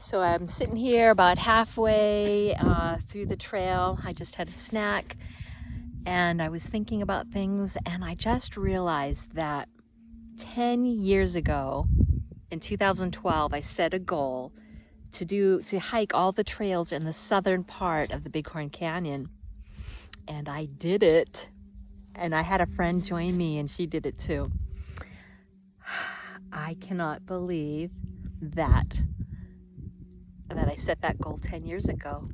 So I'm sitting here about halfway through the trail. I just had a snack and I was thinking about things, and I just realized that 10 years ago in 2012 I set a goal to hike all the trails in the southern part of the Bighorn Canyon, and I did it. And I had a friend join me and she did it too. I cannot believe that I set that goal 10 years ago.